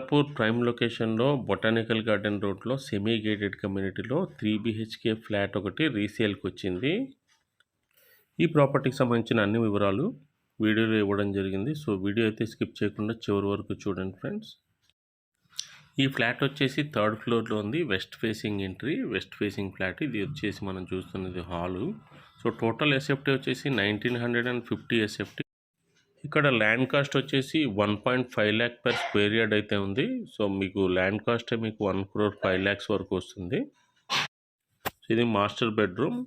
Miyapur prime లొకేషన్లో botanical garden రోడ్లో semi gated కమ్యూనిటీలో 3 BHK ఫ్లాట్ ఒకటి రీసేల్కి వచ్చింది. ఈ ప్రాపర్టీకి సంబంధించిన అన్ని వివరాలు వీడియోలో ఇవ్వడం జరిగింది. సో వీడియో అయితే స్కిప్ చేయకుండా చివరి వరకు చూడండి ఫ్రెండ్స్. ఈ ఫ్లాట్ వచ్చేసి 3rd ఫ్లోర్లో ఉంది. West facing entry, west facing flat. ఇది వచ్చేసి మనం చూస్తున్నది హాలు. సో టోటల్ ఎస్ఎఫ్టీ వచ్చేసి 1950 ఎస్ఎఫ్టీ. ఇక్కడ ల్యాండ్ కాస్ట్ వచ్చేసి 1.5 lakh per స్క్వేర్ యార్డ్ అయితే ఉంది. సో మీకు ల్యాండ్ కాస్ట్ మీకు 1 crore 5 lakhs వరకు వస్తుంది. ఇది master bedroom.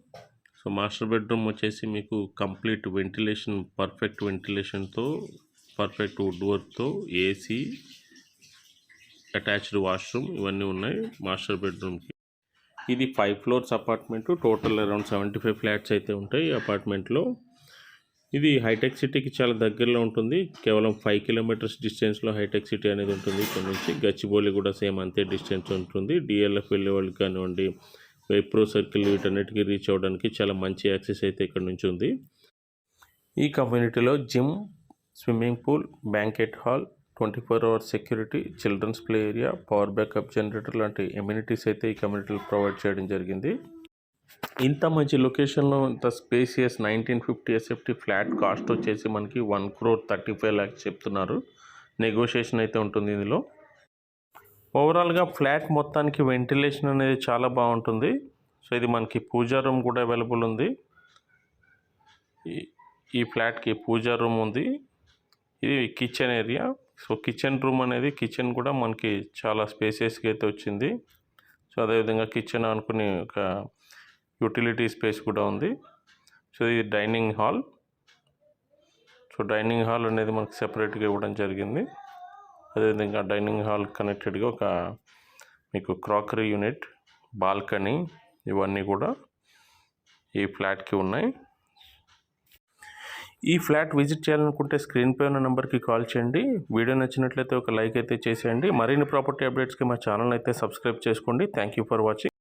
So master bedroom వచ్చేసి మీకు కంప్లీట్ వెంటిలేషన్, పర్ఫెక్ట్ వెంటిలేషన్తో, పర్ఫెక్ట్ వుడ్ వర్క్తో, ఏసీ, అటాచ్డ్ వాష్రూమ్ ఇవన్నీ ఉన్నాయి మాస్టర్ బెడ్రూమ్కి. ఇది 5 floors apartment. Total around 75 flats అయితే ఉంటాయి ఈ అపార్ట్మెంట్లో. ఇది హైటెక్ సిటీకి చాలా దగ్గరలో ఉంటుంది. కేవలం 5 kilometers డిస్టెన్స్లో హైటెక్ సిటీ అనేది ఉంటుంది. ఇక్కడ నుంచి గచ్చిబౌలి కూడా సేమ్ అంతే డిస్టెన్స్ ఉంటుంది. డిఎల్ఎఫ్ వెళ్ళే వాళ్ళకి కానివ్వండి, వైప్రో సర్కిల్ వీటన్నిటికీ రీచ్ అవ్వడానికి చాలా మంచి యాక్సెస్ అయితే ఇక్కడ నుంచి ఉంది. ఈ కమ్యూనిటీలో gym, swimming pool, banquet hall, 24 hours security, children's play area, power backup generator లాంటి ఎమ్యూనిటీస్ అయితే ఈ కమ్యూనిటీలో ప్రొవైడ్ చేయడం జరిగింది. ఇంత మంచి లొకేషన్లో ఇంత స్పేసియస్ 1950 ఎస్ఎఫ్టీ ఫ్లాట్ కాస్ట్ వచ్చేసి మనకి 1 crore 35 lakhs చెప్తున్నారు. నెగోషియేషన్ అయితే ఉంటుంది ఇందులో. ఓవరాల్గా ఫ్లాట్ మొత్తానికి వెంటిలేషన్ అనేది చాలా బాగుంటుంది. సో ఇది మనకి పూజా రూమ్ కూడా అవైలబుల్ ఉంది. ఈ ఫ్లాట్కి పూజా రూమ్ ఉంది. ఇది kitchen area. So kitchen room అనేది, కిచెన్ కూడా మనకి చాలా స్పేసియస్గా అయితే వచ్చింది. సో అదేవిధంగా కిచెన్ అనుకుని ఒక యూటిలిటీ స్పేస్ కూడా ఉంది. సో ఇది dining hall. So dining hall అనేది మనకు సెపరేట్గా ఇవ్వడం జరిగింది. అదేవిధంగా డైనింగ్ హాల్ కనెక్టెడ్గా ఒక మీకు క్రాకరీ యూనిట్, బాల్కనీ ఇవన్నీ కూడా ఈ ఫ్లాట్కి ఉన్నాయి. ఈ ఫ్లాట్ విజిట్ చేయాలనుకుంటే స్క్రీన్పై ఉన్న నెంబర్కి కాల్ చేయండి. వీడియో నచ్చినట్లయితే ఒక లైక్ అయితే చేసేయండి. మరిన్ని ప్రాపర్టీ అప్డేట్స్కి మా ఛానల్ అయితే సబ్స్క్రైబ్ చేసుకోండి. Thank you for watching.